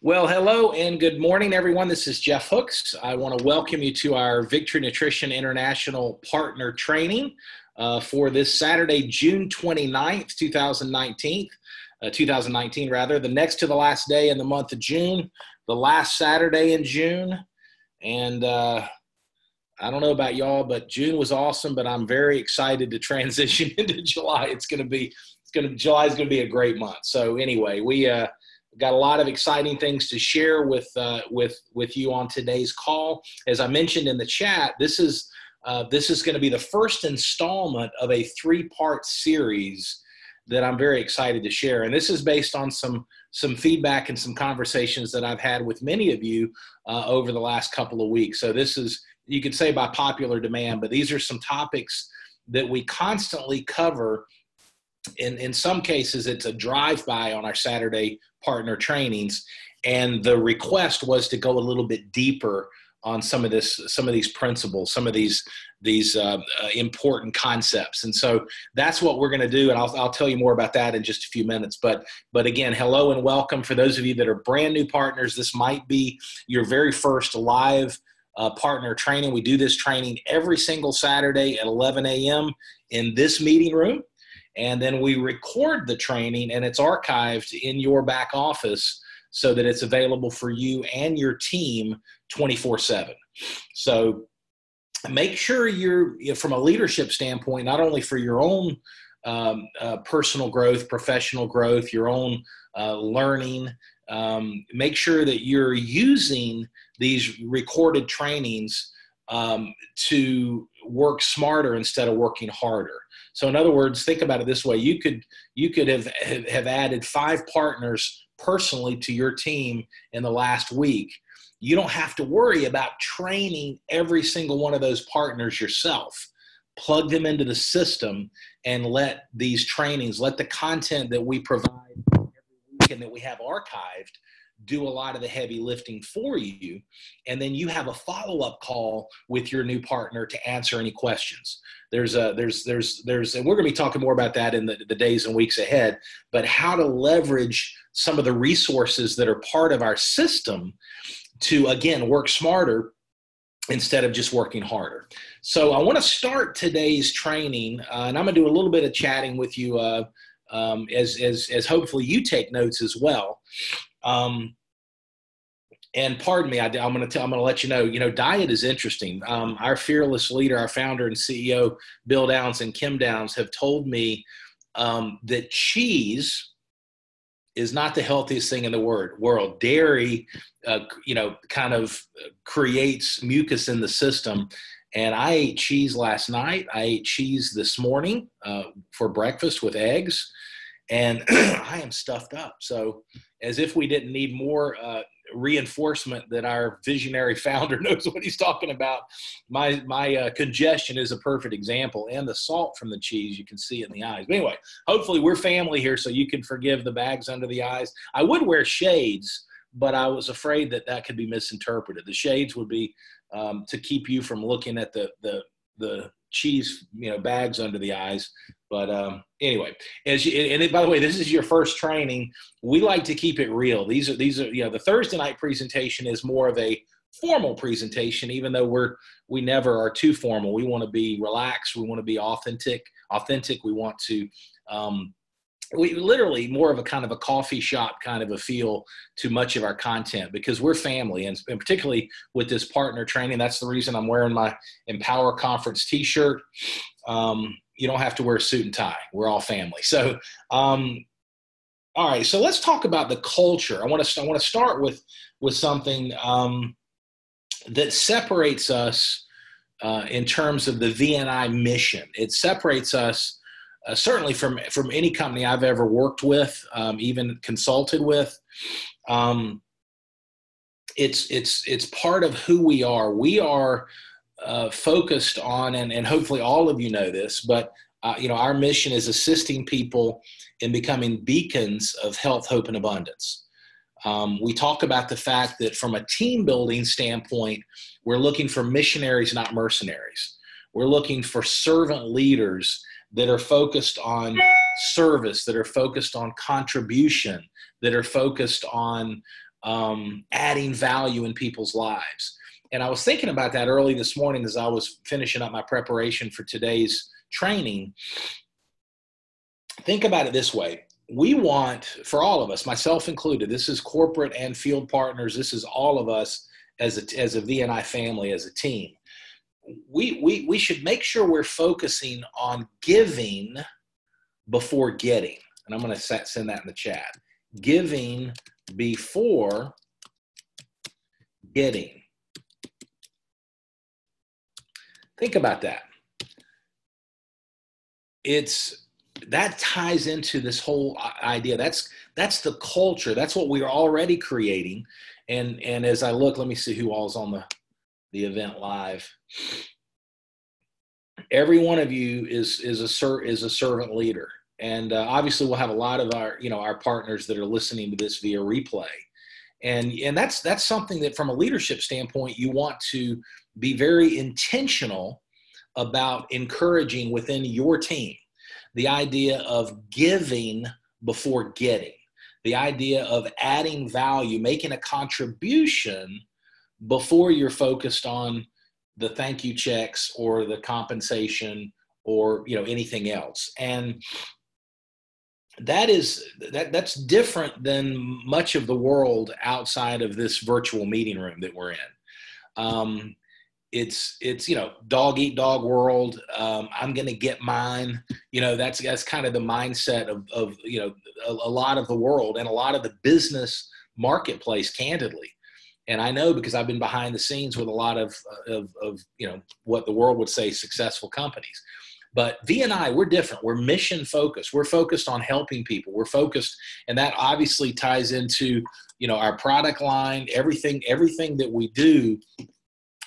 Well, hello and good morning, everyone. This is Jeff Hooks. I want to welcome you to our Victory Nutrition International Partner Training for this Saturday, June 29th, 2019 rather, the next to the last day in the month of June, the last Saturday in June. And I don't know about y'all, but June was awesome, but I'm very excited to transition into July. July is going to be a great month. So anyway, we got a lot of exciting things to share with you on today's call. As I mentioned in the chat, this is going to be the first installment of a three-part series that I'm very excited to share. And this is based on some feedback and some conversations that I've had with many of you over the last couple of weeks. So this is, you could say, by popular demand, but these are some topics that we constantly cover. In some cases, it's a drive-by on our Saturday partner trainings, and the request was to go a little bit deeper on some of these principles, some of these important concepts. And so that's what we're going to do, and I'll tell you more about that in just a few minutes. But again, hello and welcome. For those of you that are brand new partners, this might be your very first live partner training. We do this training every single Saturday at 11 a.m. in this meeting room. And then we record the training, and it's archived in your back office so that it's available for you and your team 24/7. So make sure you're, from a leadership standpoint, not only for your own personal growth, professional growth, your own learning, make sure that you're using these recorded trainings to work smarter instead of working harder. So in other words, think about it this way. You could have added 5 partners personally to your team in the last week. You don't have to worry about training every single one of those partners yourself. Plug them into the system and let these trainings, let the content that we provide every week and that we have archived do a lot of the heavy lifting for you. And then you have a follow-up call with your new partner to answer any questions. And we're going to be talking more about that in the days and weeks ahead, but how to leverage some of the resources that are part of our system to, again, work smarter instead of just working harder. So I want to start today's training, and I'm going to do a little bit of chatting with you as hopefully you take notes as well. And pardon me, I'm going to let you know, diet is interesting. Our fearless leader, our founder and CEO, Bill Downs and Kim Downs, have told me that cheese is not the healthiest thing in the world. Dairy, kind of creates mucus in the system. And I ate cheese last night. I ate cheese this morning for breakfast with eggs. And I am stuffed up. So as if we didn't need more reinforcement that our visionary founder knows what he's talking about, my congestion is a perfect example. And the salt from the cheese, you can see it in the eyes. But anyway, hopefully we're family here, so you can forgive the bags under the eyes. I would wear shades, but I was afraid that could be misinterpreted. The shades would be to keep you from looking at the cheese, bags under the eyes. But anyway, by the way, this is your first training. We like to keep it real. These are the Thursday night presentation is more of a formal presentation, even though we never are too formal. We want to be relaxed. We want to be authentic. We want to we literally more of a kind of a coffee shop kind of a feel to much of our content, because we're family, and particularly with this partner training. That's the reason I'm wearing my Empower Conference t-shirt. You don't have to wear a suit and tie. We're all family. So, all right. So let's talk about the culture. I want to start with something that separates us in terms of the VNI mission. It separates us certainly from any company I've ever worked with, even consulted with. It's part of who we are. We are focused on, and hopefully all of you know this, but our mission is assisting people in becoming beacons of health, hope, and abundance. We talk about the fact that from a team building standpoint, we're looking for missionaries, not mercenaries. We're looking for servant leaders that are focused on service, that are focused on contribution, that are focused on adding value in people's lives. And I was thinking about that early this morning as I was finishing up my preparation for today's training. Think about it this way. We want, for all of us, myself included, this is corporate and field partners, this is all of us as a VNI family, as a team. We should make sure we're focusing on giving before getting. And I'm going to send that in the chat. Giving before getting. Think about that. That ties into this whole idea. That's the culture. That's what we are already creating. And as I look, let me see who all's on the event live. Every one of you is a servant leader. And obviously we'll have a lot of our partners that are listening to this via replay. And that's something that from a leadership standpoint, you want to be very intentional about encouraging within your team. The idea of giving before getting, the idea of adding value, making a contribution before you're focused on the thank you checks or the compensation or anything else. And that's different than much of the world outside of this virtual meeting room that we're in. It's dog eat dog world. I'm going to get mine. That's kind of the mindset of a lot of the world and a lot of the business marketplace, candidly. And I know because I've been behind the scenes with a lot of what the world would say successful companies. But V&I, we're different. We're mission focused. We're focused on helping people. We're focused, and that obviously ties into our product line. Everything that we do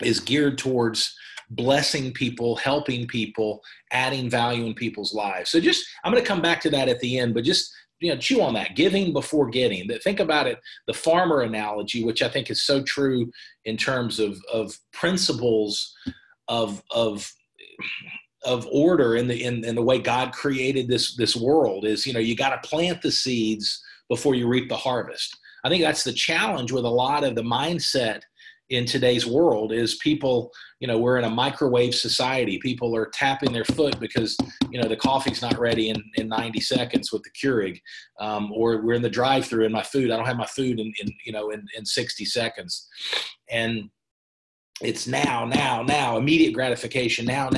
is geared towards blessing people, helping people, adding value in people's lives. So I'm going to come back to that at the end, but just chew on that. Giving before getting. Think about it, the farmer analogy, which I think is so true in terms of principles of order in the way God created this world is, you got to plant the seeds before you reap the harvest. I think that's the challenge with a lot of the mindset in today's world is people, we're in a microwave society. People are tapping their foot because, the coffee's not ready in 90 seconds with the Keurig, or we're in the drive-thru and my food, I don't have my food in 60 seconds. And it's now, immediate gratification, now.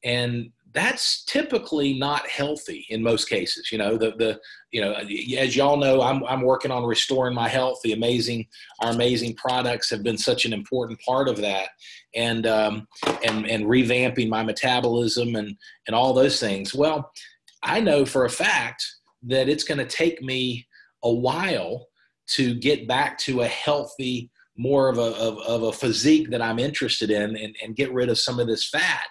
And that's typically not healthy in most cases. As y'all know, I'm working on restoring my health. Our amazing products have been such an important part of that, and revamping my metabolism and all those things. Well, I know for a fact that it's going to take me a while to get back to a healthy, more of a physique that I'm interested in, and get rid of some of this fat.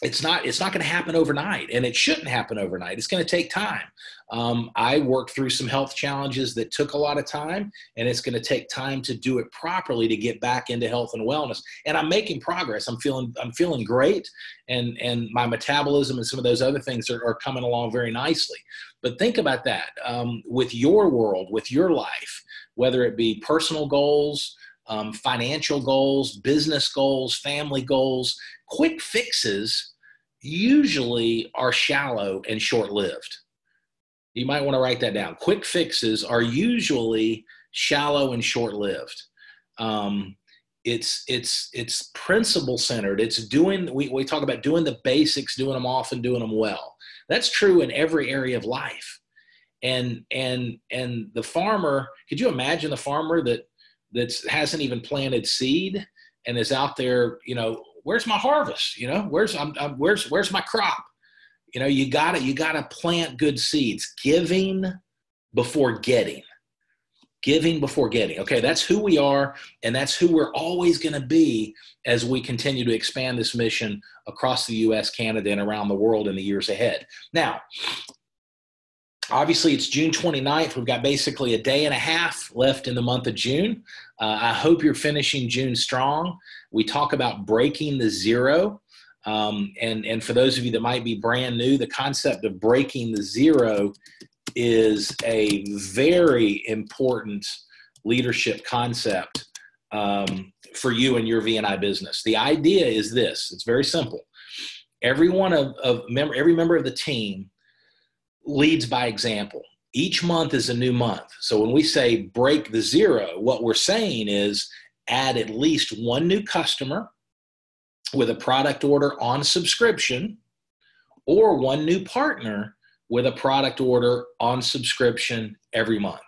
It's not going to happen overnight, and it shouldn't happen overnight. It's going to take time. I worked through some health challenges that took a lot of time, and it's going to take time to do it properly to get back into health and wellness. And I'm making progress. I'm feeling great, and my metabolism and some of those other things are coming along very nicely. But think about that with your world, with your life, whether it be personal goals, financial goals, business goals, family goals. Quick fixes usually are shallow and short-lived. You might want to write that down. Quick fixes are usually shallow and short-lived. It's principle-centered. It's we talk about doing the basics, doing them often, doing them well. That's true in every area of life. And the farmer, could you imagine the farmer that hasn't even planted seed and is out there, where's my harvest? Where's my crop? You gotta plant good seeds. Giving before getting. Giving before getting. Okay, that's who we are, and that's who we're always going to be as we continue to expand this mission across the U.S., Canada, and around the world in the years ahead. Now, obviously, it's June 29th. We've got basically a day and a half left in the month of June. I hope you're finishing June strong. We talk about breaking the zero. And for those of you that might be brand new, the concept of breaking the zero is a very important leadership concept for you and your V&I business. The idea is this. It's very simple. Every member of the team leads by example. Each month is a new month. So when we say break the zero, what we're saying is add at least one new customer with a product order on subscription, or one new partner with a product order on subscription every month.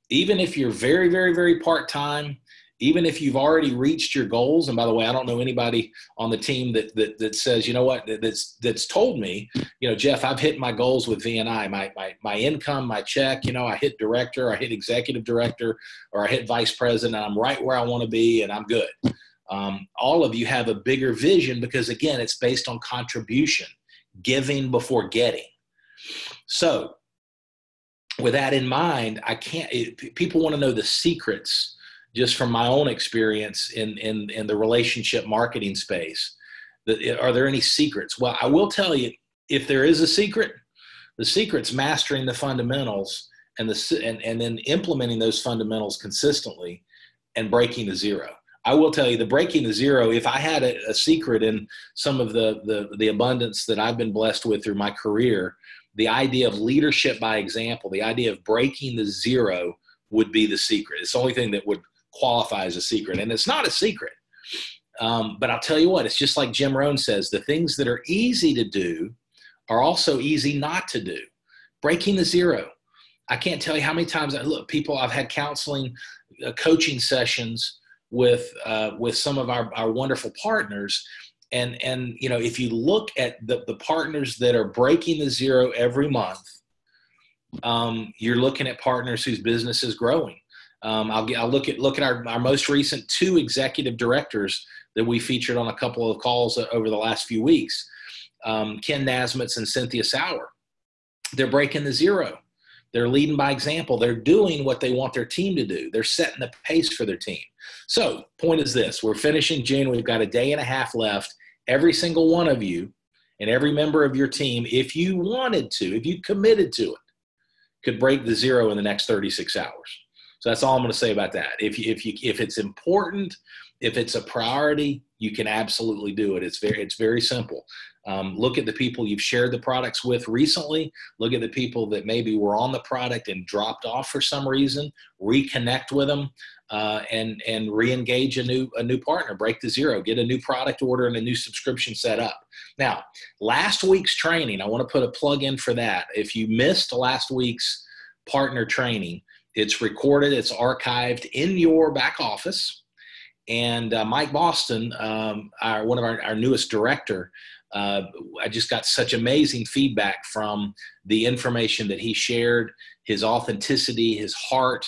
Even if you're very, very, very part-time, even if you've already reached your goals, and by the way, I don't know anybody on the team that says, you know what, that's told me, you know, Jeff, I've hit my goals with V&I, my income, my check, you know, I hit director, I hit executive director, or I hit vice president, I'm right where I want to be, and I'm good. All of you have a bigger vision because, again, it's based on contribution, giving before getting. So with that in mind, people want to know the secrets just from my own experience in the relationship marketing space. Are there any secrets? Well, I will tell you, if there is a secret, the secret's mastering the fundamentals and then implementing those fundamentals consistently and breaking the zero. I will tell you, the breaking the zero, if I had a secret in some of the abundance that I've been blessed with through my career, the idea of leadership by example, the idea of breaking the zero would be the secret. It's the only thing that would qualify as a secret. And it's not a secret. But I'll tell you what, it's just like Jim Rohn says, the things that are easy to do are also easy not to do. Breaking the zero. I can't tell you how many times I've had counseling, coaching sessions with some of our wonderful partners. And you know, if you look at the partners that are breaking the zero every month, you're looking at partners whose business is growing. I'll look at our most recent 2 executive directors that we featured on a couple of calls over the last few weeks, Ken Nasmitz and Cynthia Sauer. They're breaking the zero. They're leading by example. They're doing what they want their team to do. They're setting the pace for their team. So point is this, we're finishing June. We've got a day and a half left. Every single one of you and every member of your team, if you wanted to, if you committed to it, could break the zero in the next 36 hours. So that's all I'm going to say about that. If it's important, if it's a priority, you can absolutely do it. It's very simple. Look at the people you've shared the products with recently. Look at the people that maybe were on the product and dropped off for some reason. Reconnect with them and re-engage a new partner. Break the zero. Get a new product order and a new subscription set up. Now, last week's training, I want to put a plug in for that. If you missed last week's partner training, it's recorded, it's archived in your back office. And Mike Boston, one of our newest director, I just got such amazing feedback from the information that he shared, his authenticity, his heart.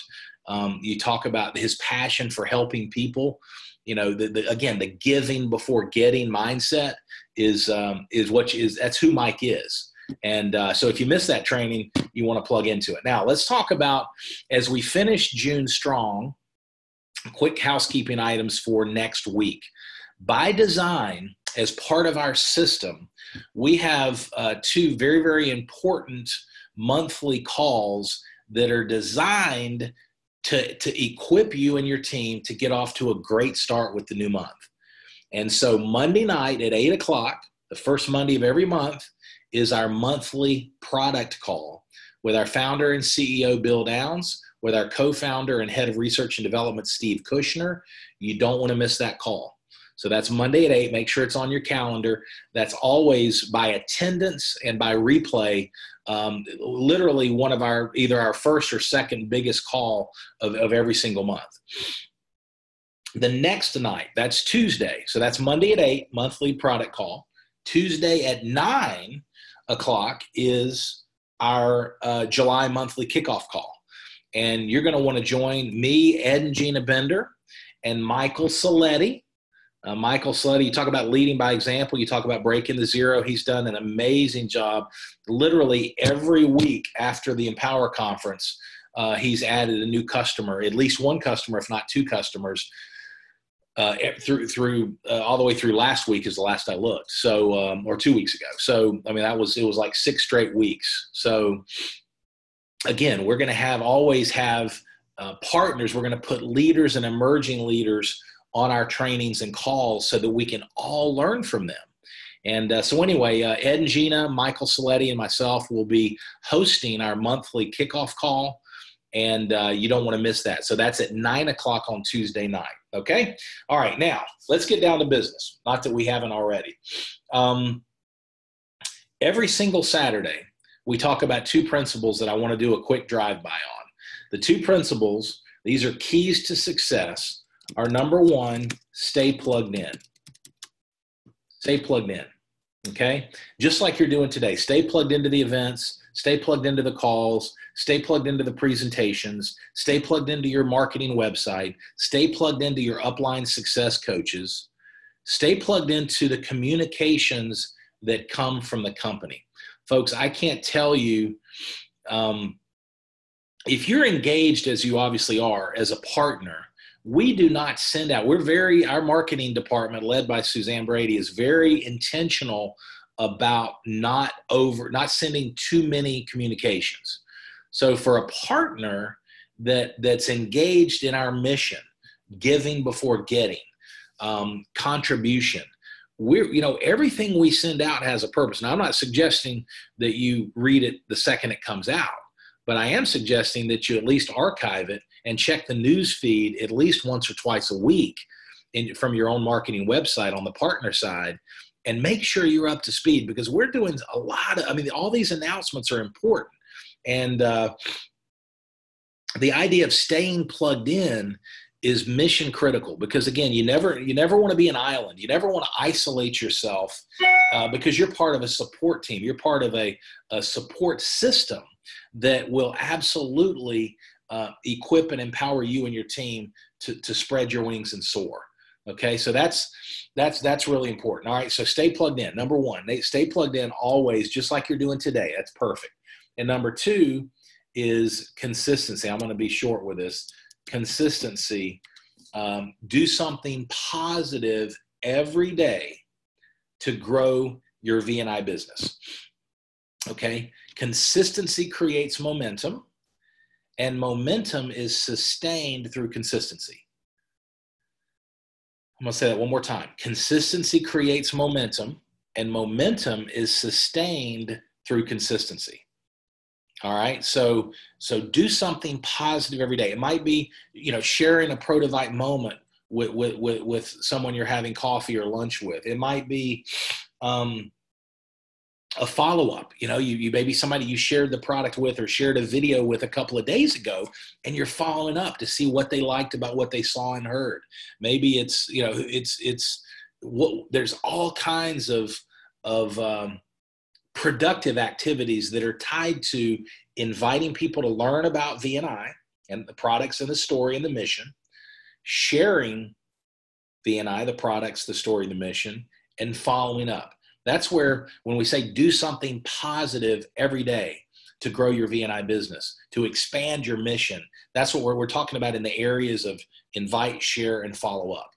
You talk about his passion for helping people. You know, again, the giving before getting mindset that's who Mike is. And so if you missed that training, you want to plug into it. Now, let's talk about, as we finish June strong, quick housekeeping items for next week. By design, as part of our system, we have 2 very, very important monthly calls that are designed to equip you and your team to get off to a great start with the new month. And so Monday night at 8 o'clock, the first Monday of every month, is our monthly product call with our founder and CEO, Bill Downs, with our co-founder and head of research and development, Steve Kushner. You don't want to miss that call. So that's Monday at 8. Make sure it's on your calendar. That's always by attendance and by replay, literally one of either our first or second biggest call of every single month. The next night, that's Tuesday. So that's Monday at 8, monthly product call. Tuesday at 9 o'clock is our July monthly kickoff call. And you're going to want to join me, Ed and Gina Bender, and Michael Saletti. Michael Saletti, you talk about leading by example. You talk about breaking the zero. He's done an amazing job. Literally every week after the Empower Conference, he's added a new customer, at least one customer, if not 2 customers, through all the way through last week is the last I looked. So, or 2 weeks ago. So, I mean, it was like 6 straight weeks. So again, we're going to always have partners. We're going to put leaders and emerging leaders on our trainings and calls so that we can all learn from them. And so anyway, Ed and Gina, Michael Saletti, and myself will be hosting our monthly kickoff call. And you don't want to miss that. So that's at 9 o'clock on Tuesday night. Okay? All right. Now, let's get down to business. Not that we haven't already. Every single Saturday, we talk about two principles that I want to do a quick drive-by on. The two principles, these are keys to success, are number one, stay plugged in. Stay plugged in. Okay? Just like you're doing today. Stay plugged into the events. Stay plugged into the calls. Stay plugged into the presentations. Stay plugged into your marketing website. Stay plugged into your upline success coaches. Stay plugged into the communications that come from the company. Folks, I can't tell you, if you're engaged, as you obviously are, as a partner, we do not send out, our marketing department led by Suzanne Brady is very intentional about not sending too many communications. So for a partner that's engaged in our mission, giving before getting, contribution, everything we send out has a purpose. Now, I'm not suggesting that you read it the second it comes out, but I am suggesting that you at least archive it and check the news feed at least once or twice a week from your own marketing website on the partner side, and make sure you're up to speed, because we're doing a lot of, all these announcements are important. And the idea of staying plugged in is mission critical, because again, you never want to be an island. You never want to isolate yourself because you're part of a support team. You're part of a support system that will absolutely equip and empower you and your team to spread your wings and soar. Okay, so that's really important. All right, so stay plugged in. Number one, stay plugged in always, just like you're doing today. That's perfect. And number two is consistency. I'm going to be short with this. Consistency. Do something positive every day to grow your V&I business. Okay, consistency creates momentum, and momentum is sustained through consistency. I'm going to say that one more time. Consistency creates momentum, and momentum is sustained through consistency. All right. So do something positive every day. It might be, sharing a Prototype moment with someone you're having coffee or lunch with. It might be a follow-up. You maybe somebody you shared the product with or shared a video with a couple of days ago, and you're following up to see what they liked about what they saw and heard. Maybe it's, there's all kinds of productive activities that are tied to inviting people to learn about V&I and the products and the story and the mission, sharing V&I, the products, the story, the mission, and following up. That's where, when we say do something positive every day to grow your V&I business, to expand your mission, that's what we're talking about in the areas of invite, share, and follow up.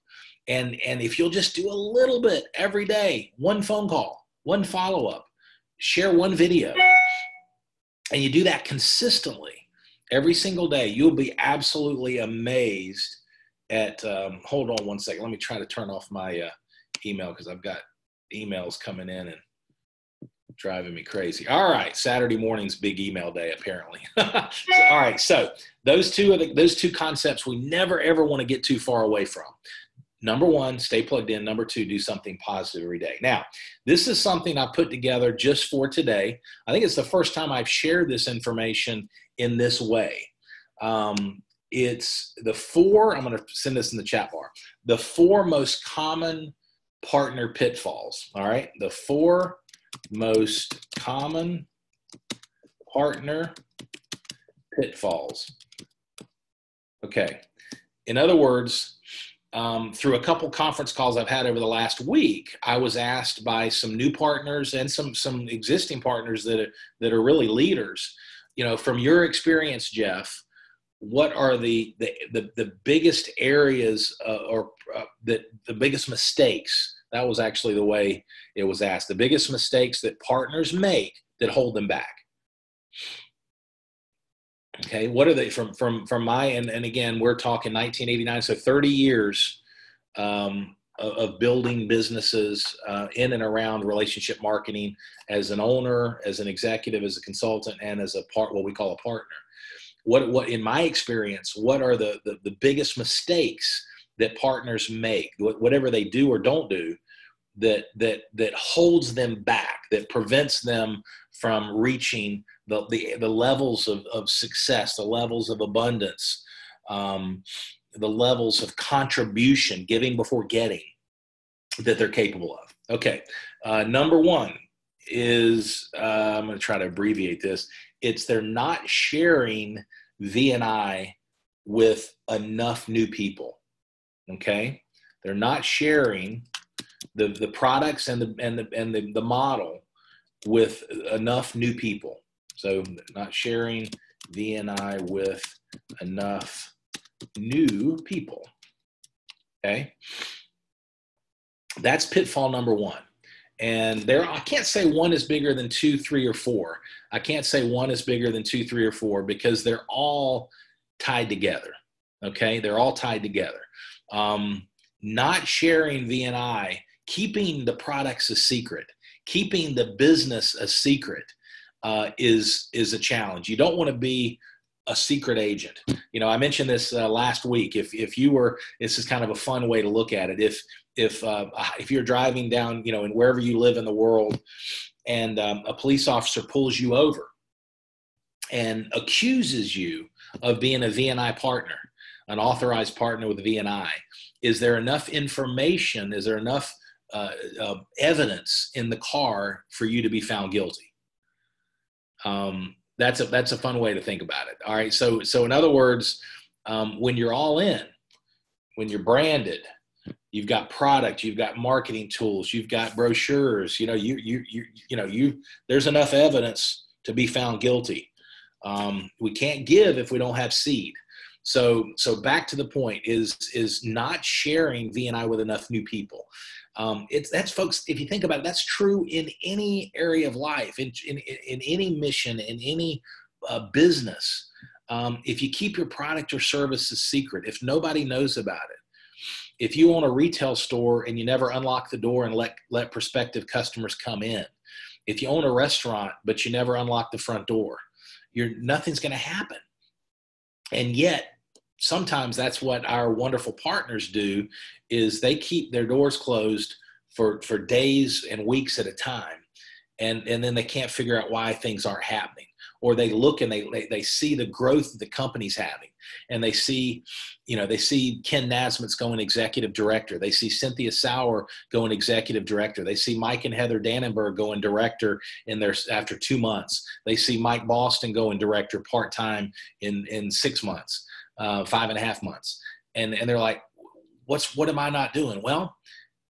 And if you'll just do a little bit every day, one phone call, one follow up, share one video, and you do that consistently every single day, you'll be absolutely amazed at, hold on one second. Let me try to turn off my email, because I've got emails coming in and driving me crazy. All right. Saturday morning's big email day, apparently. All right. So those two concepts we never, ever want to get too far away from. Number one, stay plugged in. Number two, do something positive every day. Now, this is something I put together just for today. I think it's the first time I've shared this information in this way. It's the four, I'm going to send this in the chat bar, the four most common partner pitfalls. All right. The four most common partner pitfalls. Okay. In other words, through a couple conference calls I've had over the last week, I was asked by some new partners and some existing partners that are really leaders, from your experience, Jeff, what are the biggest areas the biggest mistakes? That was actually the way it was asked. The biggest mistakes that partners make that hold them back. Okay, what are they from my and again, we're talking 1989, so 30 years of building businesses in and around relationship marketing as an owner, as an executive, as a consultant, and as what we call a partner. What in my experience, what are the biggest mistakes that partners make, whatever they do or don't do, that holds them back, that prevents them from reaching the levels of success, the levels of abundance, the levels of contribution, giving before getting, that they're capable of. Okay, number one is, I'm going to try to abbreviate this. It's they're not sharing V&I with enough new people. Okay, they're not sharing the products and the model with enough new people. So not sharing V&I with enough new people. Okay, that's pitfall number one. And I can't say one is bigger than 2, 3, or 4. I can't say one is bigger than 2, 3, or 4 because they're all tied together. Okay, they're all tied together. Not sharing V&I, keeping the products a secret, keeping the business a secret is a challenge. You don't want to be a secret agent. You know, I mentioned this last week. If you were, this is kind of a fun way to look at it. If you're driving down, you know, and wherever you live in the world, and a police officer pulls you over and accuses you of being a V&I partner, an authorized partner with V&I, is there enough information? Is there enough evidence in the car for you to be found guilty? That's a fun way to think about it. All right. So in other words, when you're all in, when you're branded, you've got product, you've got marketing tools, you've got brochures, you know, there's enough evidence to be found guilty. We can't give if we don't have seed. So back to the point is not sharing V&I with enough new people. That's folks, if you think about it, that's true in any area of life, in any mission, in any business. If you keep your product or service a secret, if nobody knows about it, if you own a retail store and you never unlock the door and let prospective customers come in, if you own a restaurant but you never unlock the front door, nothing's going to happen. And yet, sometimes that's what our wonderful partners do, is they keep their doors closed for days and weeks at a time. And then they can't figure out why things aren't happening. Or they look and they see the growth the company's having. And they see Ken Nasmith's going executive director. They see Cynthia Sauer going executive director. They see Mike and Heather Dannenberg going director after 2 months. They see Mike Boston going director part-time in 6 months. 5.5 months. And they're like, what am I not doing? Well,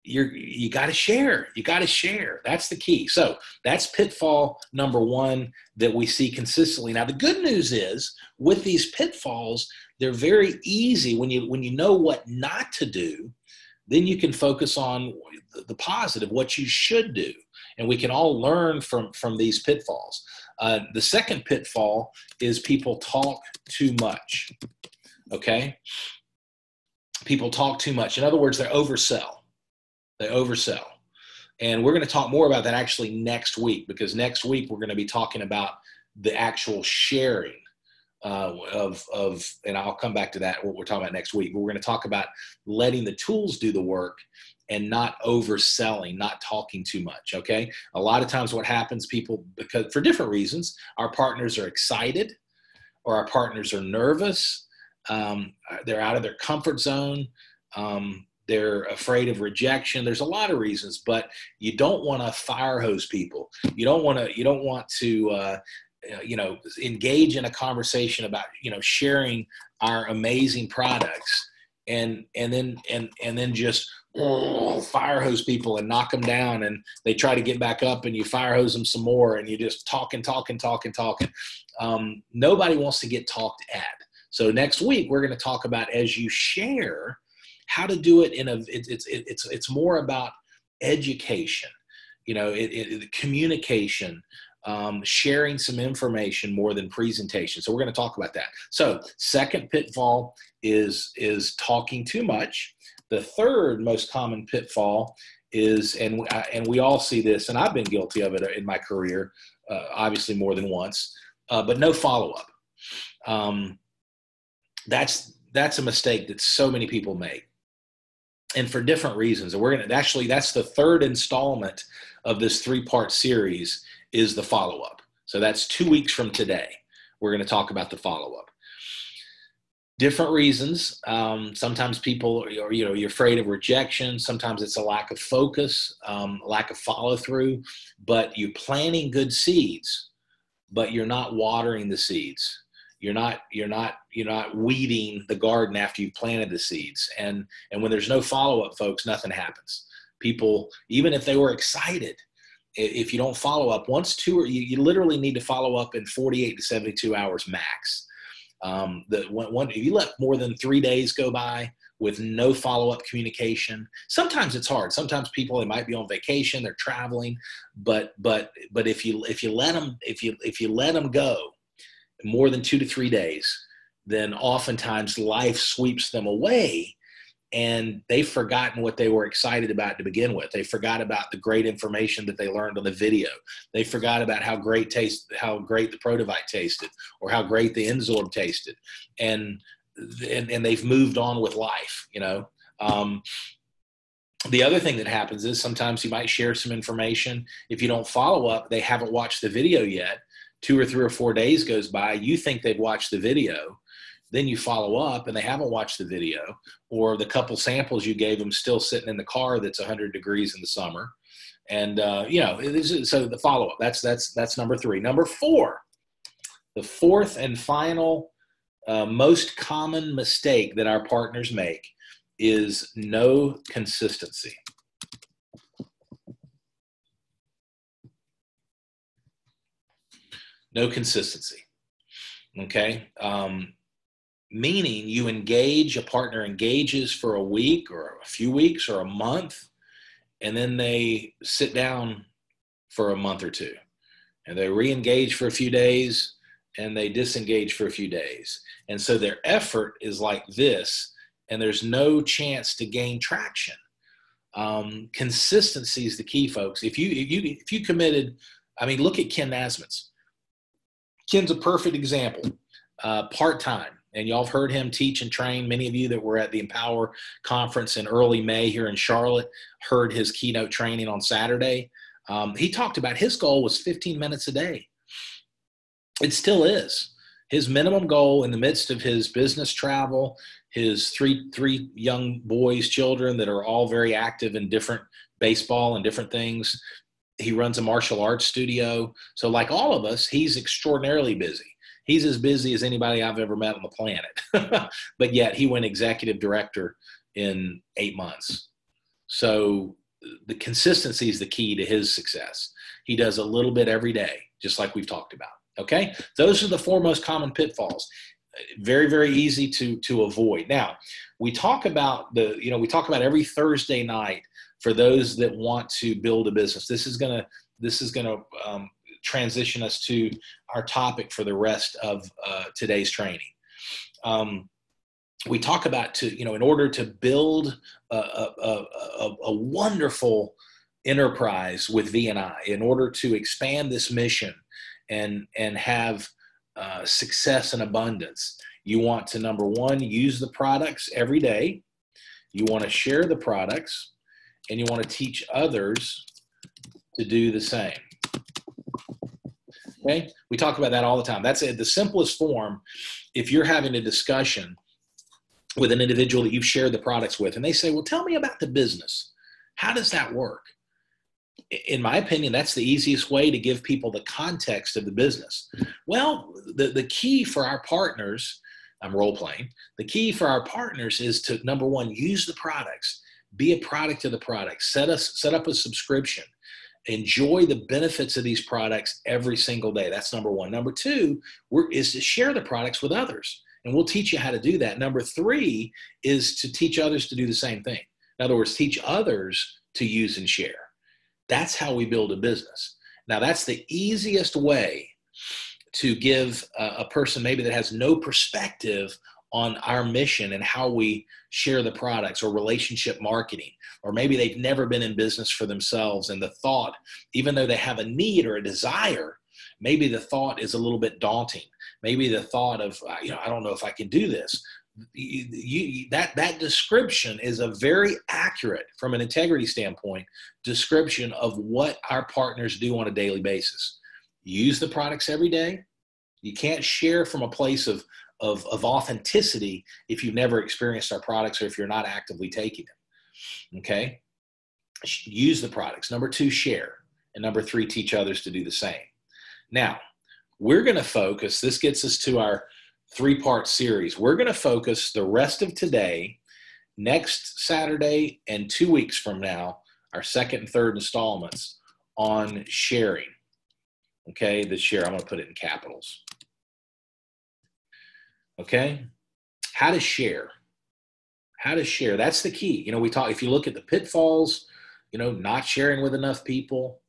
you got to share. You got to share. That's the key. So that's pitfall number one that we see consistently. Now, the good news is with these pitfalls, they're very easy. When you know what not to do, then you can focus on the positive, what you should do. And we can all learn from these pitfalls. The second pitfall is people talk too much. Okay? People talk too much. In other words, they oversell. They oversell. And we're going to talk more about that actually next week, because next week we're going to be talking about the actual sharing of, and I'll come back to that, what we're talking about next week. But we're going to talk about letting the tools do the work and not overselling, not talking too much, okay? A lot of times what happens, people, because for different reasons, our partners are excited or our partners are nervous. They're out of their comfort zone. They're afraid of rejection. There's a lot of reasons, but you don't want to fire hose people. You don't want to engage in a conversation about, sharing our amazing products and then just fire hose people and knock them down, and they try to get back up and you fire hose them some more, and you just talking. Nobody wants to get talked at. So next week we're going to talk about, as you share, how to do it it's more about education, communication, sharing some information more than presentation. So we're going to talk about that. So second pitfall is talking too much. The third most common pitfall is, and we all see this, and I've been guilty of it in my career, obviously more than once, but no follow-up. That's a mistake that so many people make, and for different reasons. And we're going to actually, that's the third installment of this 3-part series, is the follow-up. So that's 2 weeks from today. We're going to talk about the follow-up. Different reasons. Sometimes people, you're afraid of rejection. Sometimes it's a lack of focus, lack of follow-through. But you're planting good seeds, but you're not watering the seeds. You're not weeding the garden after you've planted the seeds. And when there's no follow-up, folks, nothing happens. People, even if they were excited, if you don't follow up, you literally need to follow up in 48 to 72 hours max. If you let more than 3 days go by with no follow-up communication, sometimes it's hard. Sometimes people, they might be on vacation, they're traveling, but if you let them go more than 2 to 3 days, then oftentimes life sweeps them away, and they've forgotten what they were excited about to begin with. They forgot about the great information that they learned on the video. They forgot about how great the Protovite tasted, or how great the N-Sorb tasted, and they've moved on with life. The other thing that happens is sometimes you might share some information. If you don't follow up, they haven't watched the video yet. 2 or 3 or 4 days goes by. You think they've watched the video. Then you follow up and they haven't watched the video, or the couple samples you gave them still sitting in the car that's 100 degrees in the summer. And, so the follow-up, that's number 3. Number 4, the fourth and final most common mistake that our partners make is no consistency. No consistency. Okay. Meaning a partner engages for a week or a few weeks or a month, and then they sit down for a month or two, and they re-engage for a few days, and they disengage for a few days. And so their effort is like this, and there's no chance to gain traction. Consistency is the key, folks. If you committed, look at Ken Nasmith's. Ken's a perfect example, part-time. And y'all have heard him teach and train. Many of you that were at the Empower conference in early May here in Charlotte heard his keynote training on Saturday. He talked about his goal was 15 minutes a day. It still is. His minimum goal in the midst of his business travel, his three young boys, children that are all very active in different baseball and different things. He runs a martial arts studio. So like all of us, he's extraordinarily busy. He's as busy as anybody I've ever met on the planet, but yet he went executive director in 8 months. So the consistency is the key to his success. He does a little bit every day, just like we've talked about. Okay. Those are the 4 most common pitfalls. Very, very easy to avoid. Now we talk about every Thursday night for those that want to build a business. This is going to transition us to our topic for the rest of today's training. We talk about in order to build a wonderful enterprise with VNI, in order to expand this mission and have success and abundance, you want to, number 1, use the products every day. You want to share the products, and you want to teach others to do the same. Okay, we talk about that all the time. That's the simplest form. If you're having a discussion with an individual that you've shared the products with, and they say, well, tell me about the business. How does that work? In my opinion, that's the easiest way to give people the context of the business. Well, the key for our partners, I'm role playing, the key for our partners is to, number 1, use the products, be a product of the product, set up a subscription. Enjoy the benefits of these products every single day. That's number 1. Number 2 is to share the products with others. And we'll teach you how to do that. Number 3 is to teach others to do the same thing. In other words, teach others to use and share. That's how we build a business. Now, that's the easiest way to give a person maybe that has no perspective on our mission and how we share the products, or relationship marketing, or maybe they've never been in business for themselves. And the thought, even though they have a need or a desire, maybe the thought is a little bit daunting. Maybe the thought of, I don't know if I can do this. That description is a very accurate, from an integrity standpoint, description of what our partners do on a daily basis. Use the products every day. You can't share from a place of authenticity if you've never experienced our products, or if you're not actively taking them. Okay? Use the products. Number 2, share. And number 3, teach others to do the same. Now, we're going to focus, this gets us to our 3-part series. We're going to focus the rest of today, next Saturday, and 2 weeks from now, our second and third installments, on sharing. Okay, the share, I'm going to put it in capitals. Okay, how to share. How to share, that's the key. We talk, if you look at the pitfalls, not sharing with enough people.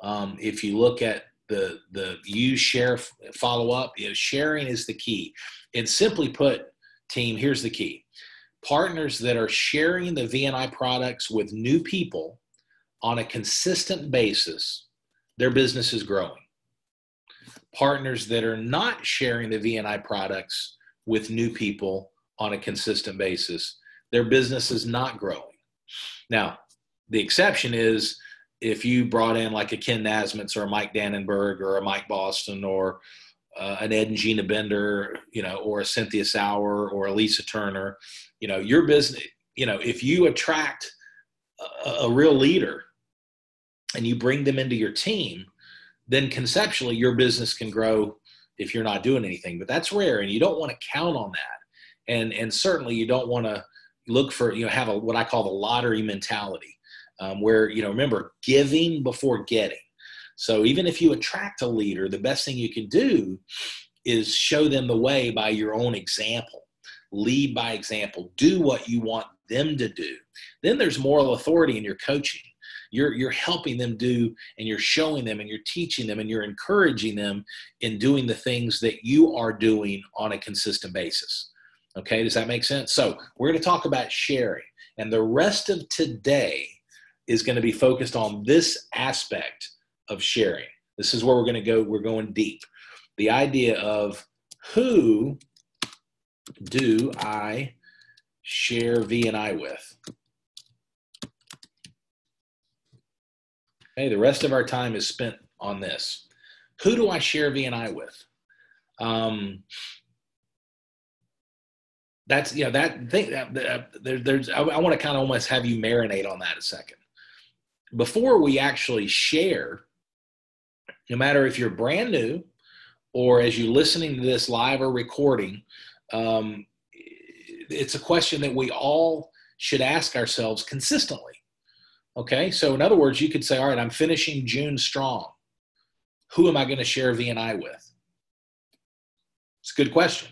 If you look at the use, share, follow up, sharing is the key. And simply put, team, here's the key. Partners that are sharing the VNI products with new people on a consistent basis, their business is growing. Partners that are not sharing the VNI products with new people on a consistent basis, their business is not growing. Now, the exception is if you brought in like a Ken Nasmitz or a Mike Dannenberg or a Mike Boston or an Ed and Gina Bender, or a Cynthia Sauer or a Lisa Turner, your business, if you attract a real leader and you bring them into your team, then conceptually your business can grow if you're not doing anything. But that's rare, and you don't want to count on that. And certainly you don't want to look for, have what I call the lottery mentality, where, remember, giving before getting. So even if you attract a leader, the best thing you can do is show them the way by your own example. Lead by example. Do what you want them to do. Then there's moral authority in your coaching. You're helping them do, and you're showing them, and you're teaching them, and you're encouraging them in doing the things that you are doing on a consistent basis. Okay, does that make sense? So we're going to talk about sharing, and the rest of today is going to be focused on this aspect of sharing. This is where we're going to go. We're going deep. The idea of, who do I share VNI with? Okay, the rest of our time is spent on this. Who do I share VNI with? That's, that thing there's, I want to kind of almost have you marinate on that a second. Before we actually share, no matter if you're brand new or as you're listening to this live or recording, it's a question that we all should ask ourselves consistently. Okay, so in other words, you could say, all right, I'm finishing June strong. Who am I going to share VNI with? It's a good question.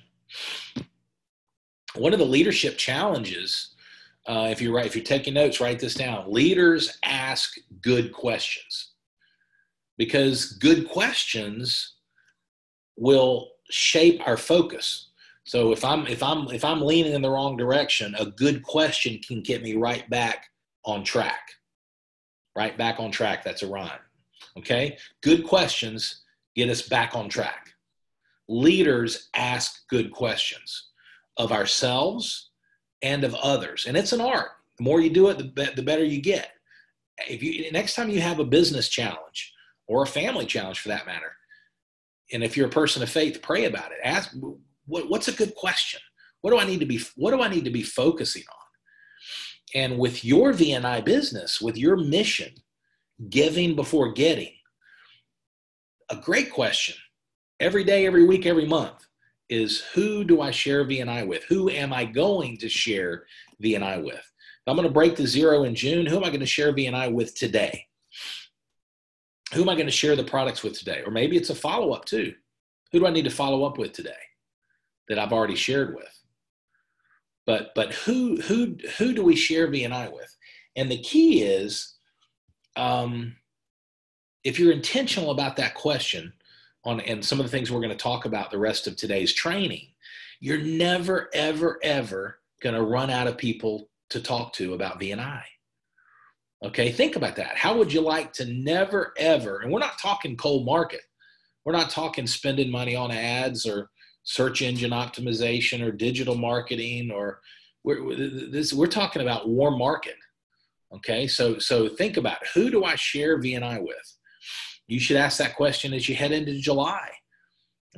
One of the leadership challenges, if you're taking notes, write this down. Leaders ask good questions, because good questions will shape our focus. So if I'm leaning in the wrong direction, a good question can get me right back on track. Right back on track. That's a rhyme. Okay? Good questions get us back on track. Leaders ask good questions of ourselves and of others. And it's an art. The more you do it, the better you get. Next time you have a business challenge or a family challenge for that matter, and if you're a person of faith, pray about it. Ask, what's a good question? What do I need to be focusing on? And with your VNI business, with your mission, giving before getting, a great question every day, every week, every month is, who do I share VNI with? Who am I going to share VNI with? If I'm going to break the 0 in June, who am I going to share VNI with today? Who am I going to share the products with today? Or maybe it's a follow-up too. Who do I need to follow up with today that I've already shared with? But who do we share VNI with? And the key is, if you're intentional about that question and some of the things we're going to talk about the rest of today's training, you're never, ever, ever going to run out of people to talk to about VNI. Okay, think about that. How would you like to never, ever, and we're not talking cold market. We're not talking spending money on ads or search engine optimization or digital marketing, or we're talking about warm market. Okay, so think about, who do I share VNI with? You should ask that question as you head into July.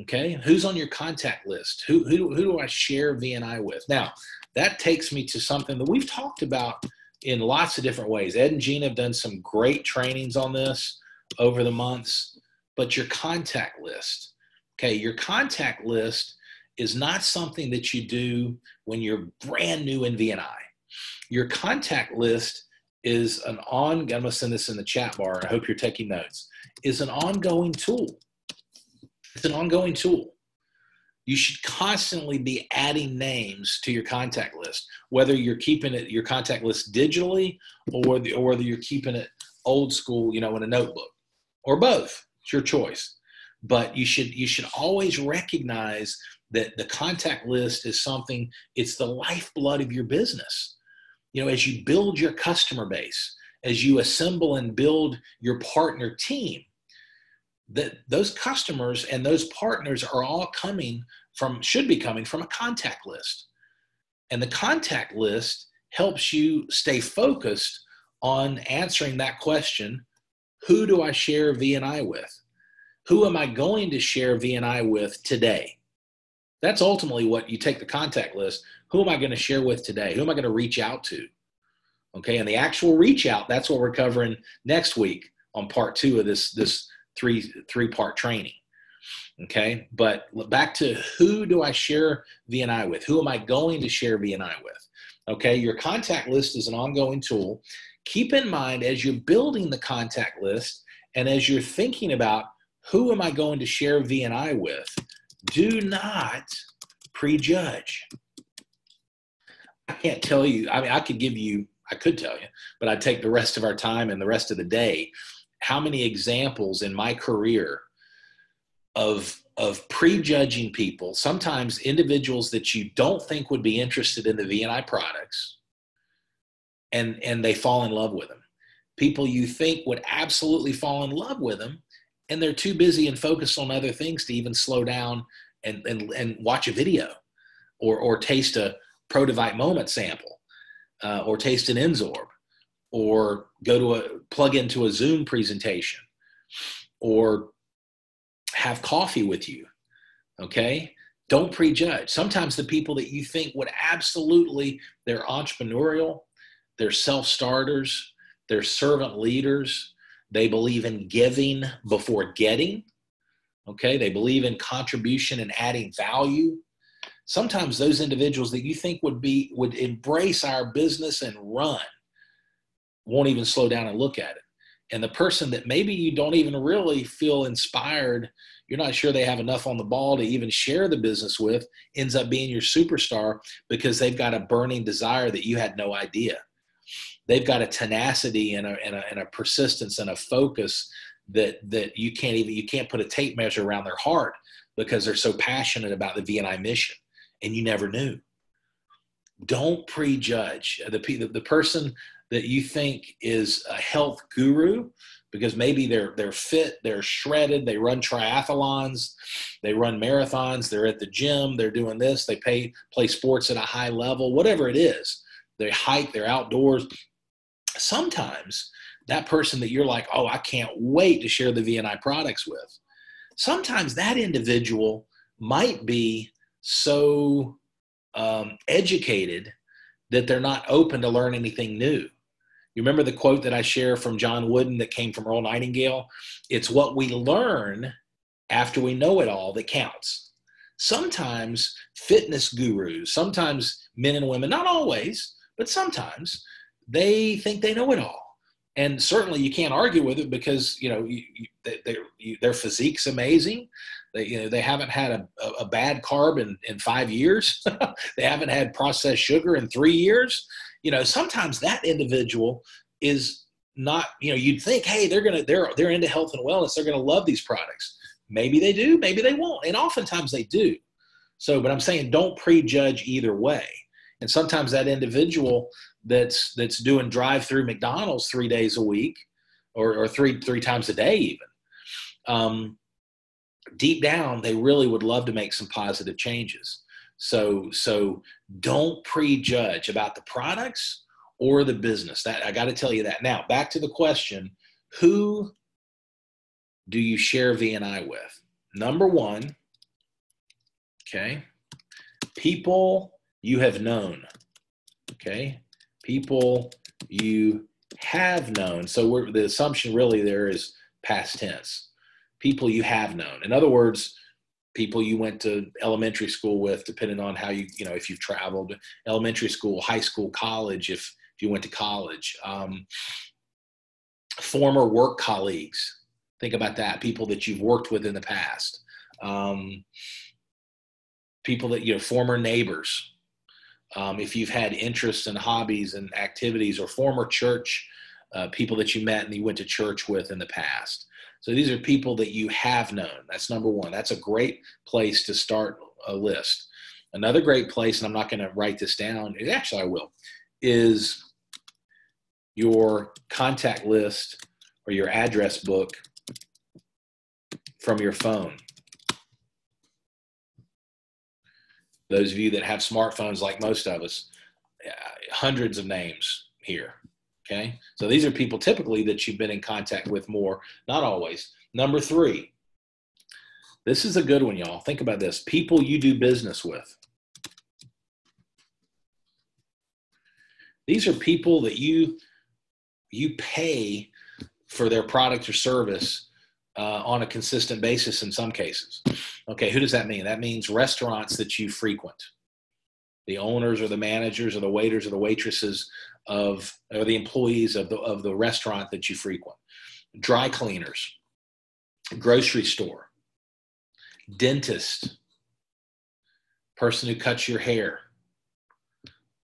Okay, who's on your contact list? Who do I share VNI with? Now, that takes me to something that we've talked about in lots of different ways. Ed and Gina have done some great trainings on this over the months, but your contact list. Okay, your contact list is not something that you do when you're brand new in VNI. Your contact list is I'm going to send this in the chat bar. I hope you're taking notes. Is an ongoing tool. It's an ongoing tool. You should constantly be adding names to your contact list, whether you're keeping it, your contact list digitally, or whether you're keeping it old school, in a notebook, or both. It's your choice. But you should always recognize that the contact list is something, it's the lifeblood of your business. As you build your customer base, as you assemble and build your partner team, that those customers and those partners are all should be coming from a contact list. And the contact list helps you stay focused on answering that question, who do I share VNI with? Who am I going to share VNI with today? That's ultimately what you take the contact list. Who am I going to share with today? Who am I going to reach out to? Okay, and the actual reach out, that's what we're covering next week on part 2 of this three-part training. Okay, but back to, who do I share VNI with? Who am I going to share VNI with? Okay, your contact list is an ongoing tool. Keep in mind, as you're building the contact list and as you're thinking about who am I going to share VNI with, do not prejudge. I can't tell you, I could tell you, but I'd take the rest of our time and the rest of the day, how many examples in my career of prejudging people, sometimes individuals that you don't think would be interested in the VNI products, and they fall in love with them. People you think would absolutely fall in love with them, and they're too busy and focused on other things to even slow down and watch a video or taste a Protivite Moment sample, or taste an N-Sorb, or plug into a Zoom presentation, or have coffee with you. Okay? Don't prejudge. Sometimes the people that you think would absolutely, they're entrepreneurial, they're self-starters, they're servant leaders, they believe in giving before getting. Okay? They believe in contribution and adding value. Sometimes those individuals that you think would embrace our business and run won't even slow down and look at it. And the person that maybe you don't even really feel inspired, you're not sure they have enough on the ball to even share the business with, ends up being your superstar because they've got a burning desire that you had no idea. They've got a tenacity and a persistence and a focus that you can't put a tape measure around their heart, because they're so passionate about the VNI mission, and you never knew. Don't prejudge the person that you think is a health guru, because maybe they're fit, they're shredded, they run triathlons, they run marathons, they're at the gym, they're doing this, they play sports at a high level, whatever it is. They hike, they're outdoors. Sometimes that person that you're like, oh, I can't wait to share the VNI products with, sometimes that individual might be so educated that they're not open to learn anything new. You remember the quote that I share from John Wooden that came from Earl Nightingale? It's what we learn after we know it all that counts. Sometimes fitness gurus, sometimes men and women, not always, but sometimes they think they know it all. And certainly you can't argue with it, because their physique's amazing. They haven't had a bad carb in 5 years. They haven't had processed sugar in 3 years. Sometimes that individual is not, you'd think, hey, they're into health and wellness. They're going to love these products. Maybe they do, maybe they won't. And oftentimes they do. So, but I'm saying don't prejudge either way. And sometimes that individual that's doing drive-through McDonald's 3 days a week or three times a day even, deep down, they really would love to make some positive changes. So don't prejudge about the products or the business. That I got to tell you that. Now, back to the question, who do you share VNI with? Number one, okay, people you have known, okay, people you have known. So the assumption really there is past tense. People you have known. In other words, people you went to elementary school with, depending on how if you've traveled, elementary school, high school, college, if you went to college, former work colleagues. Think about that. People that you've worked with in the past. People that, former neighbors. If you've had interests and hobbies and activities, or former church people that you met and you went to church with in the past. So these are people that you have known. That's number one. That's a great place to start a list. Another great place, and I'm not going to write this down, actually I will, is your contact list or your address book from your phone. Those of you that have smartphones like most of us, hundreds of names here. Okay, so these are people typically that you've been in contact with more, not always. Number three, this is a good one, y'all. Think about this. People you do business with. These are people that you pay for their product or service on a consistent basis in some cases. Okay, who does that mean? That means restaurants that you frequent. The owners or the managers or the waiters or the waitresses or the employees of the restaurant that you frequent. Dry cleaners, grocery store, dentist, person who cuts your hair,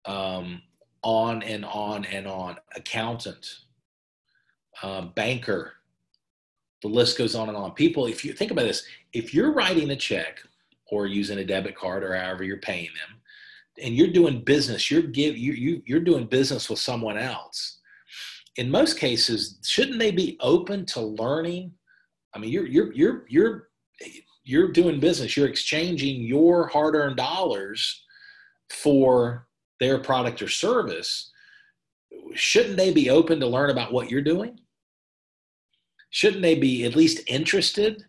on and on and on, accountant, banker, the list goes on and on. People, if you think about this, if you're writing a check or using a debit card or however you're paying them, and you're doing business, you're doing business with someone else. In most cases, shouldn't they be open to learning? I mean, you're doing business. You're exchanging your hard-earned dollars for their product or service. Shouldn't they be open to learn about what you're doing? Shouldn't they be at least interested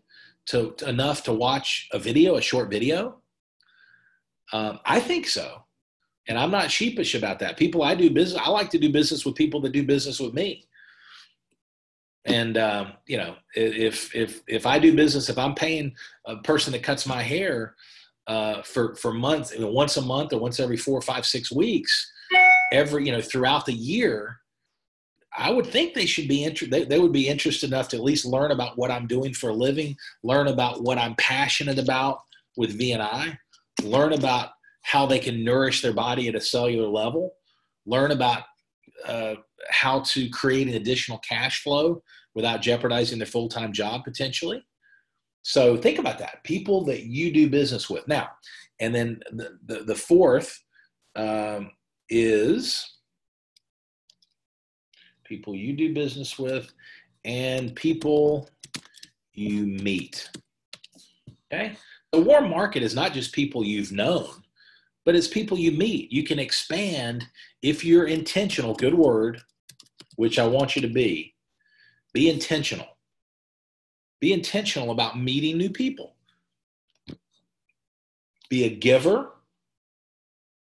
enough to watch a short video? I think so. And I'm not sheepish about that. People I do business, I like to do business with people that do business with me. And, if I do business, if I'm paying a person that cuts my hair for months, once a month or once every 4, 5, 6 weeks, throughout the year, I would think they should be they would be interested enough to at least learn about what I'm doing for a living, learn about what I'm passionate about with VNI, learn about how they can nourish their body at a cellular level, learn about how to create an additional cash flow without jeopardizing their full-time job potentially. So think about that, people that you do business with. Now, and then the fourth is people you do business with and people you meet. Okay? The warm market is not just people you've known, but it's people you meet. You can expand if you're intentional, good word, which I want you to be. Be intentional. Be intentional about meeting new people. Be a giver.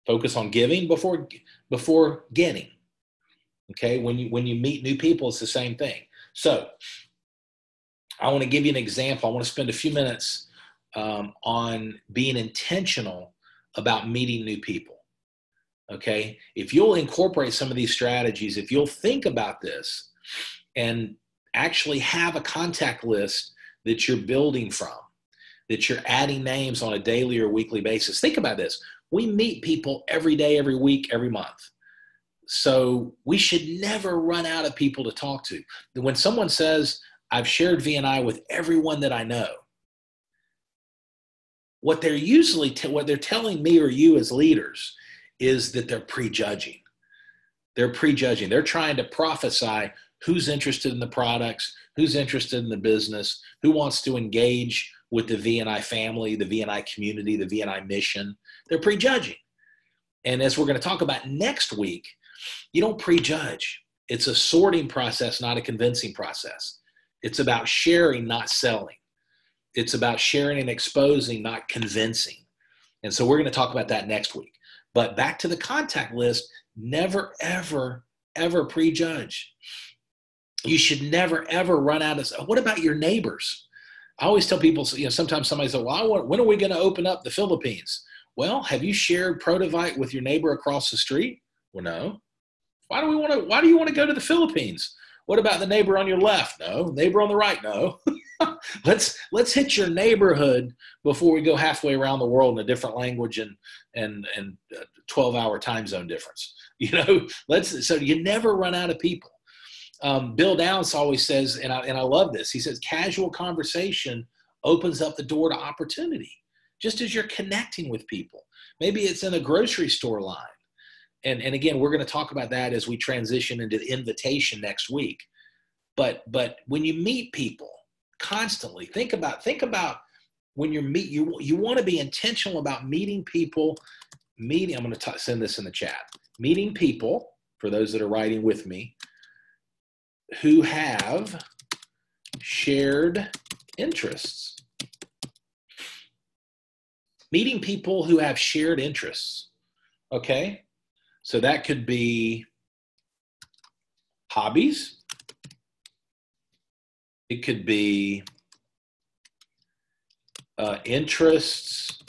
Focus on giving before getting. Okay, when you meet new people, it's the same thing. So I want to give you an example. I want to spend a few minutes on being intentional about meeting new people. Okay, if you'll incorporate some of these strategies, if you'll think about this and actually have a contact list that you're building from, that you're adding names on a daily or weekly basis. Think about this. We meet people every day, every week, every month. So we should never run out of people to talk to. When someone says, I've shared VNI with everyone that I know, what they're what they're telling me or you as leaders is that they're prejudging. They're prejudging. They're trying to prophesy who's interested in the products, who's interested in the business, who wants to engage with the VNI family, the VNI community, the VNI mission. They're prejudging. And as we're going to talk about next week, you don't prejudge. It's a sorting process, not a convincing process. It's about sharing, not selling. It's about sharing and exposing, not convincing. And so we're going to talk about that next week. But back to the contact list, never, ever, ever prejudge. You should never, ever run out of, what about your neighbors? I always tell people, sometimes somebody says, well, when are we going to open up the Philippines? Well, have you shared Protovite with your neighbor across the street? Well, no. Why do you want to go to the Philippines? What about the neighbor on your left? No. Neighbor on the right? No. Let's hit your neighborhood before we go halfway around the world in a different language and 12-hour time zone difference. So you never run out of people. Bill Downs always says, and I love this. He says, casual conversation opens up the door to opportunity. Just as you're connecting with people, maybe it's in a grocery store line. And again, we're going to talk about that as we transition into the invitation next week. But when you meet people constantly, think about when you want to be intentional about meeting people. I'm going to send this in the chat. Meeting people, for those that are writing with me, who have shared interests. Meeting people who have shared interests. Okay? So that could be hobbies. It could be interests.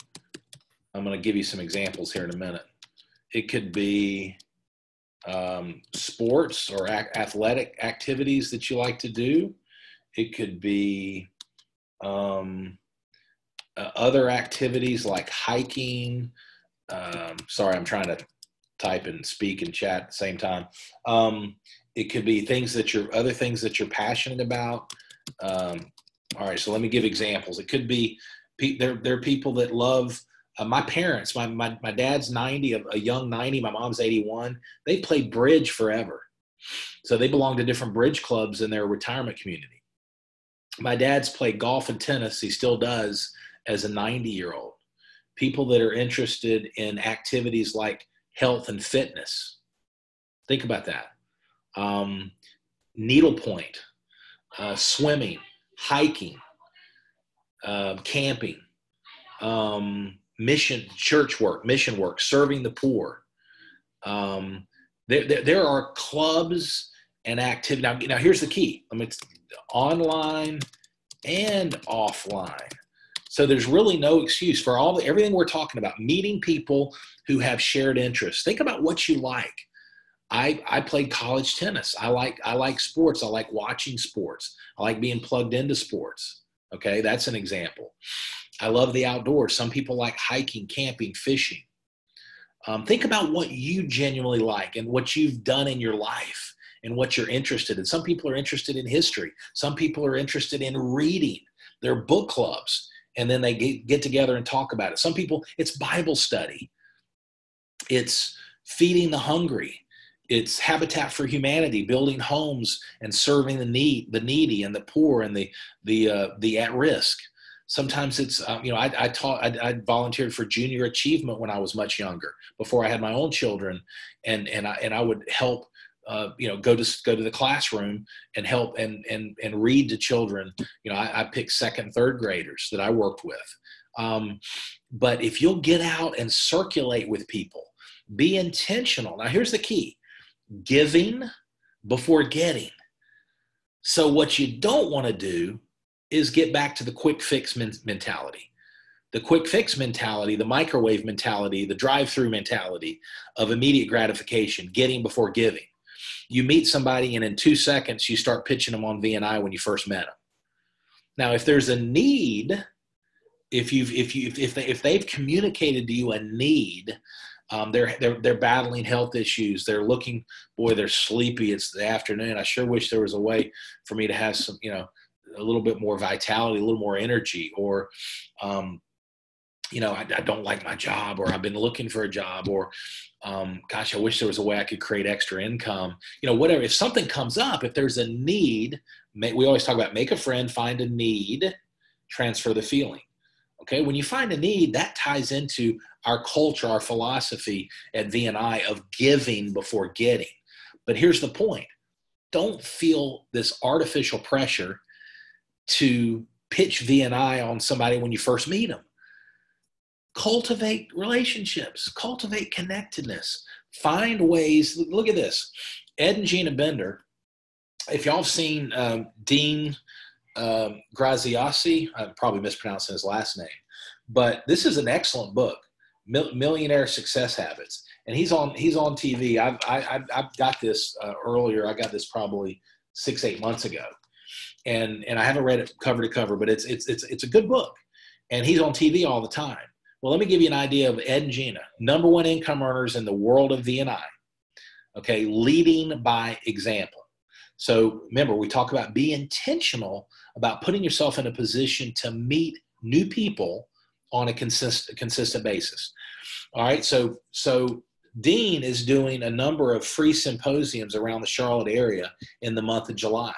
I'm going to give you some examples here in a minute. It could be sports or athletic activities that you like to do. It could be other activities like hiking. Sorry, I'm trying to type and speak and chat at the same time. It could be other things that you're passionate about. All right, so let me give examples. It could be there are people that love my parents. My dad's 90, a young 90. My mom's 81. They played bridge forever, so they belong to different bridge clubs in their retirement community. My dad's played golf and tennis. He still does as a 90-year-old. People that are interested in activities like health and fitness. Think about that. Needlepoint, swimming, hiking, camping, mission work, serving the poor. There are clubs and activity. Now here's the key. It's online and offline. So there's really no excuse for everything we're talking about. Meeting people who have shared interests. Think about what you like. I played college tennis. I like sports. I like watching sports. I like being plugged into sports. Okay, that's an example. I love the outdoors. Some people like hiking, camping, fishing. Think about what you genuinely like and what you've done in your life and what you're interested in. Some people are interested in history. Some people are interested in reading. There are book clubs, and then they get together and talk about it. Some people, it's Bible study. It's feeding the hungry. It's Habitat for Humanity, building homes and serving the needy and the poor and the at risk. Sometimes it's I volunteered for junior achievement when I was much younger, before I had my own children, and I would help go to the classroom and help and read to children. I picked second, third graders that I worked with. But if you'll get out and circulate with people, be intentional. Now here's the key: giving before getting. So what you don't want to do is get back to the quick fix mentality. The quick fix mentality, the microwave mentality, the drive-through mentality of immediate gratification, getting before giving. You meet somebody and in 2 seconds you start pitching them on VNI when you first met them. Now, if there's a need, if they've communicated to you a need, They're battling health issues. They're looking, boy, they're sleepy. It's the afternoon. I sure wish there was a way for me to have some, a little bit more vitality, a little more energy, or, I don't like my job, or I've been looking for a job, or, gosh, I wish there was a way I could create extra income, whatever. If something comes up, if there's a need, we always talk about make a friend, find a need, transfer the feeling. Okay. When you find a need, that ties into our culture, our philosophy at VNI of giving before getting. But here's the point. Don't feel this artificial pressure to pitch VNI on somebody when you first meet them. Cultivate relationships, cultivate connectedness, find ways. Look at this. Ed and Gina Bender, if y'all have seen Dean Graziosi, I'm probably mispronouncing his last name, but this is an excellent book, Millionaire Success Habits. And he's on TV. I've got this earlier. I got this probably 6-8 months ago. And I haven't read it cover to cover, but it's a good book. And he's on TV all the time. Well, let me give you an idea of Ed and Gina, number one income earners in the world of VNI. Okay, leading by example. So remember, we talk about be intentional about putting yourself in a position to meet new people on a consistent basis. All right, so Dean is doing a number of free symposiums around the Charlotte area in the month of July.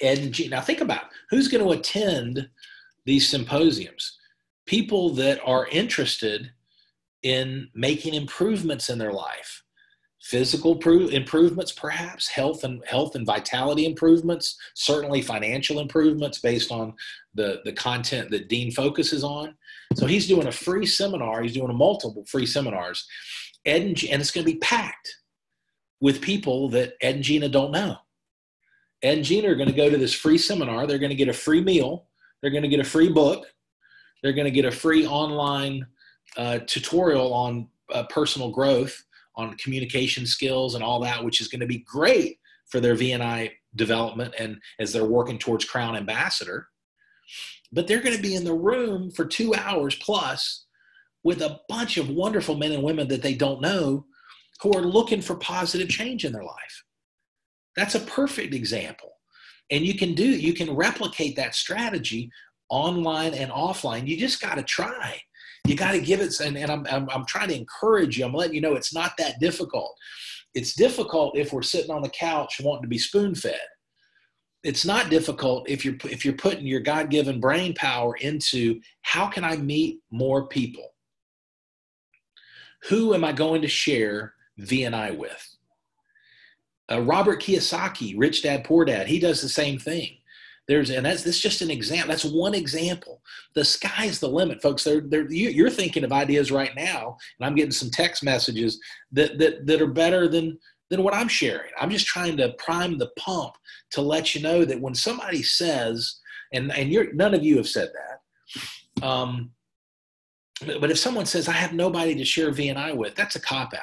Ed and Gina, now think about who's going to attend these symposiums. People that are interested in making improvements in their life, physical improvements, perhaps health and vitality improvements, certainly financial improvements based on the content that Dean focuses on. So he's doing a free seminar. He's doing multiple free seminars, and it's going to be packed with people that Ed and Gina don't know. Ed and Gina are going to go to this free seminar. They're going to get a free meal. They're going to get a free book. They're going to get a free online tutorial on personal growth, on communication skills and all that, which is going to be great for their VNI development and as they're working towards Crown Ambassador. But they're going to be in the room for 2 hours plus with a bunch of wonderful men and women that they don't know who are looking for positive change in their life. That's a perfect example. And you can replicate that strategy online and offline. You just got to try. You got to give it. And I'm trying to encourage you. I'm letting you know it's not that difficult. It's difficult if we're sitting on the couch wanting to be spoon-fed. It's not difficult if you're putting your God-given brain power into how can I meet more people? Who am I going to share VNI with? Robert Kiyosaki, Rich Dad, Poor Dad, he does the same thing. That's just an example. That's one example. The sky's the limit, folks. You're thinking of ideas right now, and I'm getting some text messages that are better than what I'm sharing. I'm just trying to prime the pump to let you know that when somebody says, and none of you have said that, but if someone says, I have nobody to share VNI with, that's a cop-out.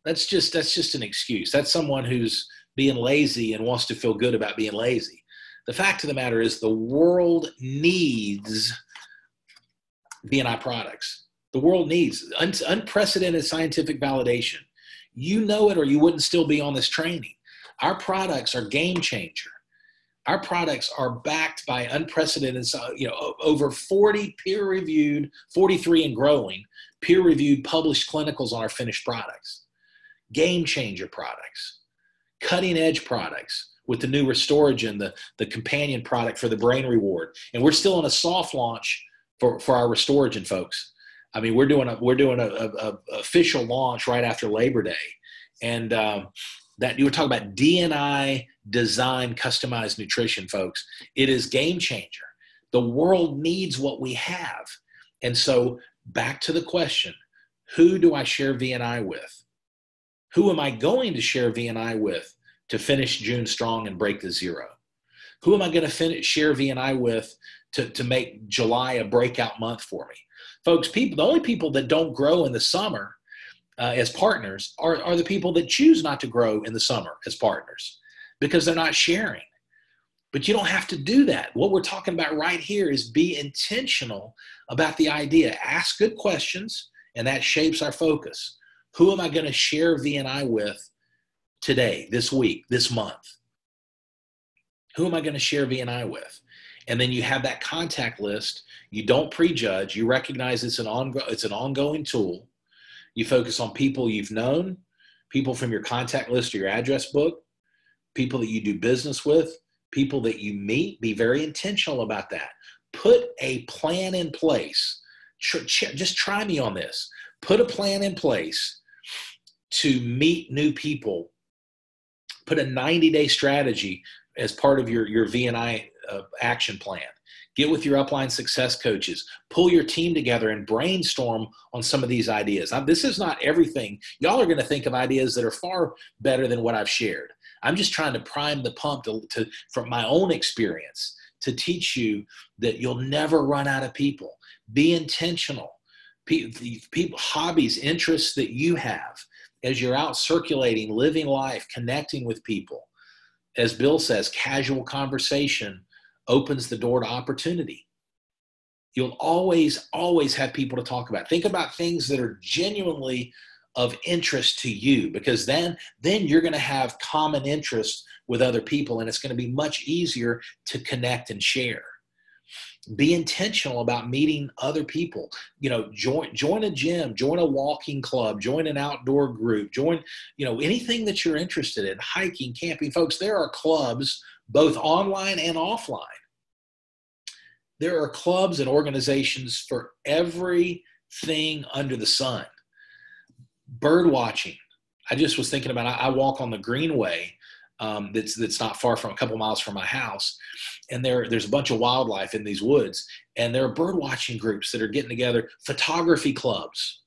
That's just an excuse. That's someone who's being lazy and wants to feel good about being lazy. The fact of the matter is the world needs VNI products. The world needs unprecedented scientific validation. You know it or you wouldn't still be on this training. Our products are game changer. Our products are backed by unprecedented, over 40 peer-reviewed, 43 and growing, peer-reviewed published clinicals on our finished products. Game changer products, cutting edge products with the new Restoragen, the companion product for the brain reward. And we're still in a soft launch for our Restoragen, folks. I mean, we're doing a official launch right after Labor Day. And that you were talking about DNI design customized nutrition, folks. It is game changer. The world needs what we have. And so back to the question, who do I share VNI with? Who am I going to share VNI with to finish June strong and break the zero? Who am I going to share VNI with to make July a breakout month for me? Folks, the only people that don't grow in the summer as partners are the people that choose not to grow in the summer as partners because they're not sharing. But you don't have to do that. What we're talking about right here is be intentional about the idea. Ask good questions and that shapes our focus. Who am I going to share V&I with today, this week, this month? Who am I going to share V&I with? And then you have that contact list. You don't prejudge. You recognize it's an ongoing tool. You focus on people you've known, people from your contact list or your address book, people that you do business with, people that you meet. Be very intentional about that. Put a plan in place. Just try me on this. Put a plan in place to meet new people. Put a 90-day strategy as part of your V&I action plan. Get with your upline success coaches. Pull your team together and brainstorm on some of these ideas. Now, this is not everything. Y'all are going to think of ideas that are far better than what I've shared. I'm just trying to prime the pump from my own experience to teach you that you'll never run out of people. Be intentional. People, hobbies, interests that you have as you're out circulating, living life, connecting with people. As Bill says, casual conversation opens the door to opportunity. You'll always, always have people to talk about. Think about things that are genuinely of interest to you, because then you're going to have common interests with other people, and it's going to be much easier to connect and share. Be intentional about meeting other people. Join a gym, join a walking club, join an outdoor group, join, anything that you're interested in, hiking, camping. Folks, there are clubs both online and offline. There are clubs and organizations for everything under the sun. Bird watching. I just was thinking about, I walk on the Greenway that's not far from, a couple miles from my house. And there's a bunch of wildlife in these woods. And there are bird watching groups that are getting together, photography clubs.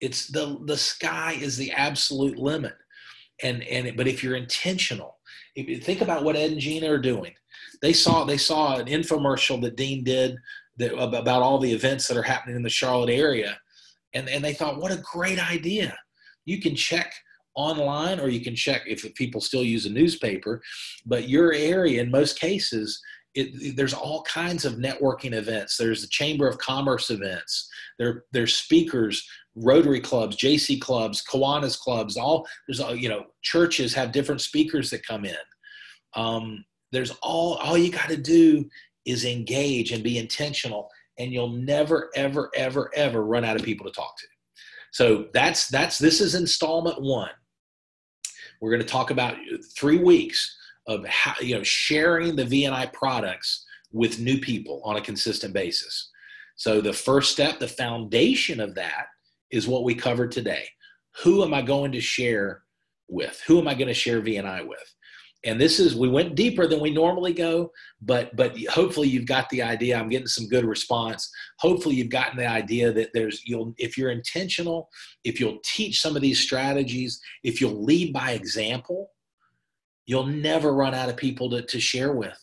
It's the sky is the absolute limit. But if you're intentional, if you think about what Ed and Gina are doing. They saw an infomercial that Dean did about all the events that are happening in the Charlotte area. And they thought, what a great idea. You can check online, or you can check if people still use a newspaper, but your area, in most cases, there's all kinds of networking events. There's the Chamber of Commerce events. There's speakers, Rotary clubs, JC clubs, Kiwanis clubs, churches have different speakers that come in. There's all you got to do is engage and be intentional, and you'll never, ever, ever, ever run out of people to talk to. So this is installment 1. We're going to talk about 3 weeks of how, sharing the V&I products with new people on a consistent basis. So the first step, the foundation of that, is what we covered today. Who am I going to share with? Who am I going to share V&I with? And we went deeper than we normally go, but hopefully you've got the idea. I'm getting some good response. Hopefully you've gotten the idea that if you're intentional, if you'll teach some of these strategies, if you'll lead by example, you'll never run out of people to share with,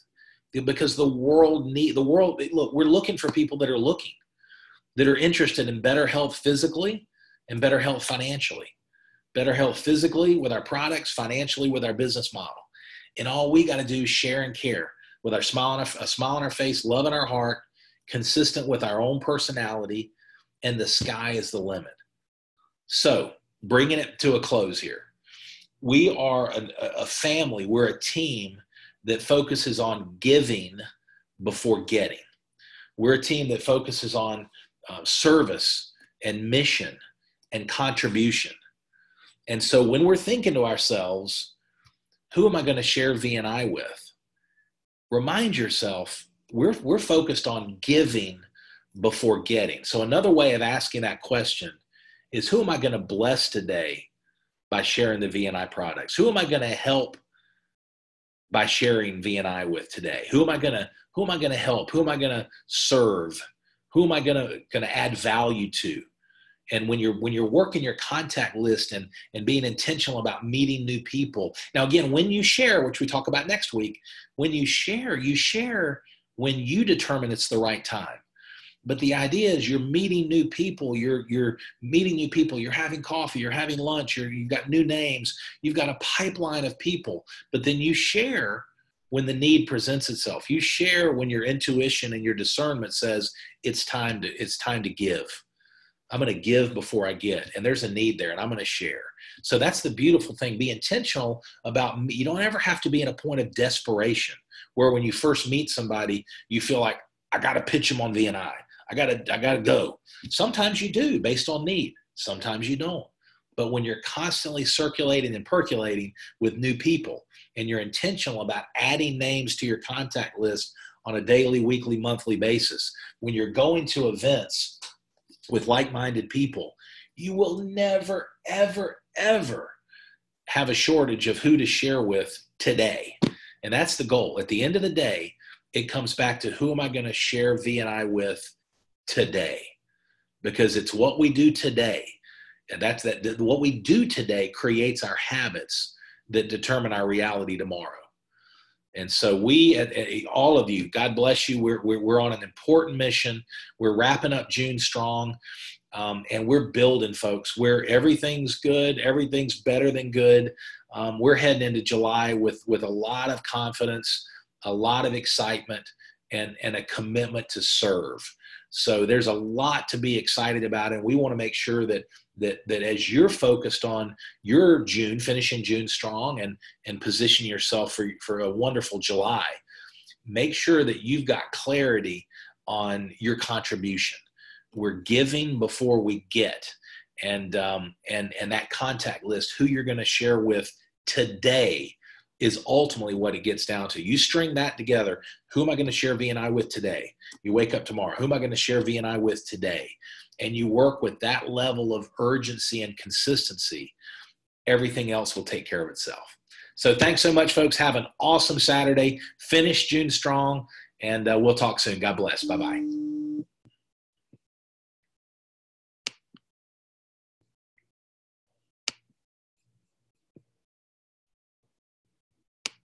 because the world, look, we're looking for people that are interested in better health physically and better health financially. Better health physically with our products, financially with our business model. And all we got to do is share and care with a smile on our face, love in our heart, consistent with our own personality, and the sky is the limit. So, bringing it to a close here. We are a family. We're a team that focuses on giving before getting. We're a team that focuses on service and mission and contribution. And so when we're thinking to ourselves, who am I going to share V&I with? Remind yourself, we're focused on giving before getting. So another way of asking that question is, who am I going to bless today by sharing the V&I products? Who am I going to help by sharing V&I with today? Who am I going to help? Who am I going to serve? Who am I going to add value to? And when you're working your contact list and being intentional about meeting new people. Now, again, when you share, which we talk about next week, when you share when you determine it's the right time. But the idea is you're meeting new people, you're meeting new people, you're having coffee, you're having lunch, you've got new names, you've got a pipeline of people, but then you share when the need presents itself. You share when your intuition and your discernment says it's time to give. I'm going to give before I get, and there's a need there, and I'm going to share. So that's the beautiful thing. Be intentional about, you don't ever have to be in a point of desperation where when you first meet somebody, you feel like, I got to pitch them on VNI. I gotta go. Sometimes you do based on need. Sometimes you don't. But when you're constantly circulating and percolating with new people, and you're intentional about adding names to your contact list on a daily, weekly, monthly basis, when you're going to events with like-minded people, you will never, ever, ever have a shortage of who to share with today. And that's the goal. At the end of the day, it comes back to, who am I going to share VNI with today? Because it's what we do today. And what we do today creates our habits that determine our reality tomorrow. And so all of you, God bless you. We're on an important mission. We're wrapping up June strong. And we're building, folks, where everything's good. Everything's better than good. We're heading into July with a lot of confidence, a lot of excitement, and a commitment to serve. So there's a lot to be excited about. And we want to make sure that as you're focused on your June, finishing June strong, and position yourself for a wonderful July, make sure that you've got clarity on your contribution. We're giving before we get, and that contact list, who you're going to share with today, is ultimately what it gets down to. You string that together. Who am I going to share VNI with today? You wake up tomorrow. Who am I going to share VNI with today? And you work with that level of urgency and consistency. Everything else will take care of itself. So thanks so much, folks. Have an awesome Saturday. Finish June strong, and we'll talk soon. God bless. Bye-bye.